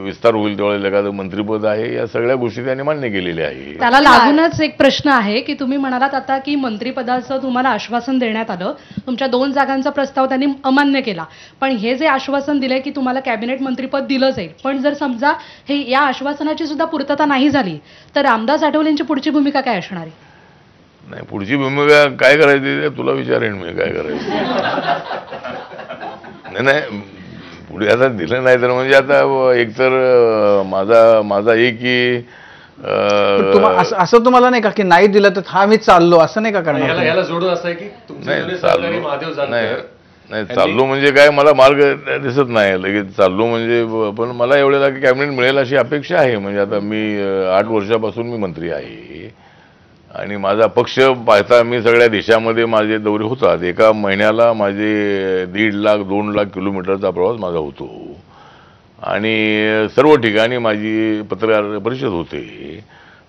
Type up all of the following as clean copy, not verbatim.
विस्तार होईल त्यावेळेला एखादं मंत्रिपद आहे, या सगळ्या गोष्टी त्यांनी मान्य केलेल्या आहे. त्याला लागूनच एक प्रश्न आहे की तुम्ही म्हणालात आता की मंत्रिपदाचं तुम्हाला आश्वासन देण्यात आलं, तुमच्या 2 जागांचा प्रस्ताव त्यांनी अमान्य केला, पण हे जे आश्वासन दिलंय की तुम्हाला कॅबिनेट मंत्रिपद दिलं जाईल, पण जर समजा हे या आश्वासनाची सुद्धा पूर्तता नाही झाली तर रामदास आठवलेंची पुढची भूमिका काय असणार आहे? नाही, पुढची भूमिका काय करायची ते तुला विचारेन मी, काय करायचं. नाही पुढे आता दिलं नाही तर म्हणजे आता एकतर माझा एक की असं तुम्हाला नाही का की नाही दिलं तर हा मी चाललो असं नाही का करणार? याला जोडून असं आहे की नाही चाललो म्हणजे काय, मला मार्ग दिसत नाही लगेच चाललो म्हणजे, पण मला एवढ्याला की कॅबिनेट मिळेल अशी अपेक्षा आहे. म्हणजे आता मी 8 वर्षापासून मी मंत्री आहे आणि माझा पक्ष पाहता मी सगळ्या देशामध्ये माझे दौरे होतात. एका महिन्याला माझे 1.5 लाख 2 लाख किलोमीटरचा प्रवास माझा होतो आणि सर्व ठिकाणी माझी पत्रकार परिषद होते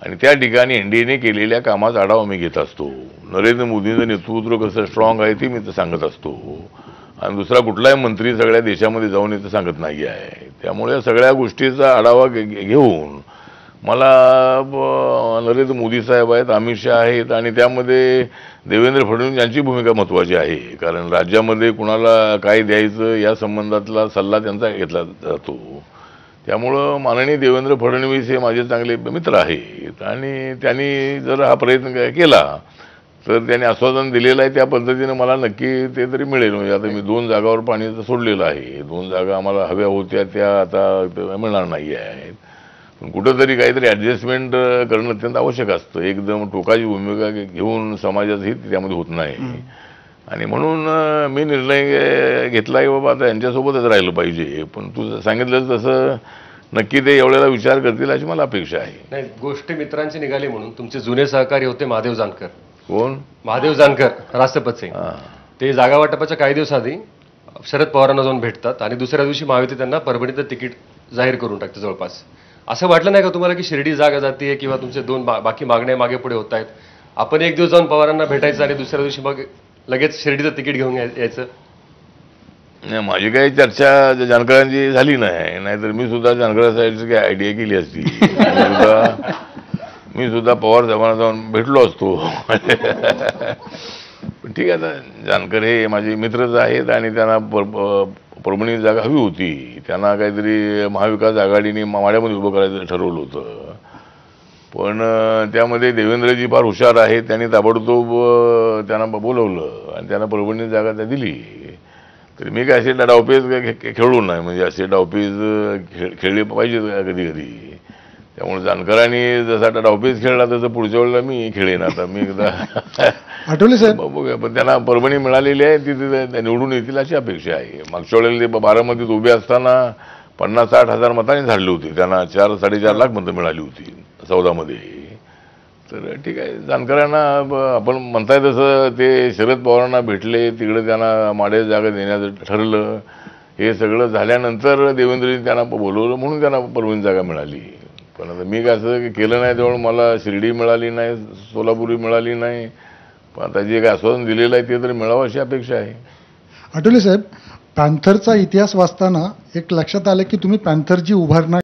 आणि त्या ठिकाणी एनडीएने केलेल्या कामाचा आढावा मी घेत असतो. नरेंद्र मोदींचं नेतृत्व कसं स्ट्रॉंग आहे ते मी तर सांगत असतो आणि दुसरा कुठलाही मंत्री सगळ्या देशामध्ये जाऊन इथं सांगत नाही आहे. त्यामुळे सगळ्या गोष्टीचा आढावा घेऊन मला नरेंद्र मोदी साहेब आहेत, अमित शहा आहेत आणि त्यामध्ये देवेंद्र फडणवीस यांची भूमिका महत्त्वाची आहे. कारण राज्यामध्ये कुणाला काय द्यायचं या संबंधातला सल्ला त्यांचा घेतला जातो. त्यामुळं माननीय देवेंद्र फडणवीस हे माझे चांगले मित्र आहेत आणि त्यांनी जर हा प्रयत्न केला तर त्यांनी आश्वासन दिलेलं आहे त्या पद्धतीनं मला नक्की ते तरी मिळेल. म्हणजे आता मी 2 जागावर पाणी सोडलेलं आहे. 2 जागा आम्हाला हव्या होत्या त्या आता मिळणार नाही आहेत. पण कुठंतरी काहीतरी ॲडजस्टमेंट करणं अत्यंत आवश्यक असतं. एकदम टोकाची भूमिका घेऊन समाजाचं हित त्यामध्ये होत नाही आणि म्हणून मी निर्णय घेतला की बाबा आता यांच्यासोबतच राहिलं पाहिजे. पण तू सांगितलं तसं नक्की ते एवढ्याला विचार करतील अशी मला अपेक्षा आहे. नाही, गोष्ट मित्रांची निघाली म्हणून तुमचे जुने सहकारी होते महादेव जानकर. कोण? महादेव जानकर, राष्ट्रपती. ते जागा वाटपाच्या काही दिवस आधी शरद पवारांना जाऊन भेटतात आणि दुसऱ्या दिवशी महायुती त्यांना परभणीचं तिकीट जाहीर करून टाकते जवळपास. असं वाटलं नाही का तुम्हाला की शिर्डी जागा जाते किंवा तुमचे 2 बाकी मागण्या मागे पुढे होत आहेत, आपण एक दिवस जाऊन पवारांना भेटायचं आणि दुसऱ्या दिवशी मग लगेच शिर्डीचं तिकीट घेऊन यायचं? नाही, माझी काही चर्चा जानकरांची झाली नाही. नाहीतर मी सुद्धा जानकर साहेबची काही आयडिया केली असती. मी सुद्धा पवार साहेबांना जाऊन भेटलो असतो. पण ठीक आहे, आता जानकर हे माझे मित्रच आहेत आणि त्यांना परभणी जागा हवी होती. त्यांना काहीतरी महाविकास आघाडीने माड्यामध्ये उभं करायचं ठरवलं होतं. पण त्यामध्ये देवेंद्रजी फार हुशार आहेत. त्यांनी ताबडतोब त्यांना बोलवलं आणि त्यांना परभणी जागा त्या दिली. तर मी काय असे डावपेच खेळू नाही, म्हणजे असे डावपेच खेळले पाहिजे कधी कधी. त्यामुळे जानकरांनी जसा डावपेच खेळला तसं पुढच्या वेळेला मी खेळेन. आता मी एकदा आठवले साहेब बघूया, पण त्यांना परभणी मिळालेली आहे, तिथे निवडून येतील अशी अपेक्षा आहे. मागच्या वेळेला ते बारामतीत उभे असताना 50-60 हजार मतांनी झाडली होती. त्यांना 4-4.5 लाख मतं मिळाली होती 14 मध्ये. तर ठीक आहे, जानकरांना आपण म्हणताय तसं ते शरद पवारांना भेटले, तिकडे त्यांना माडे जागा देण्याचं ठरलं. हे सगळं झाल्यानंतर देवेंद्रजी त्यांना बोलवलं म्हणून त्यांना परभणी जागा मिळाली. पण आता मी काय असं केलं नाही, त्यामुळे मला शिर्डी मिळाली नाही, सोलापुरी मिळाली नाही. पण आता जे काय आश्वासन दिलेलं आहे ते तरी मिळावं अशी अपेक्षा आहे. आठवले साहेब, पॅन्थरचा इतिहास वाचताना एक लक्षात आलं की तुम्ही पॅन्थरची उभारणा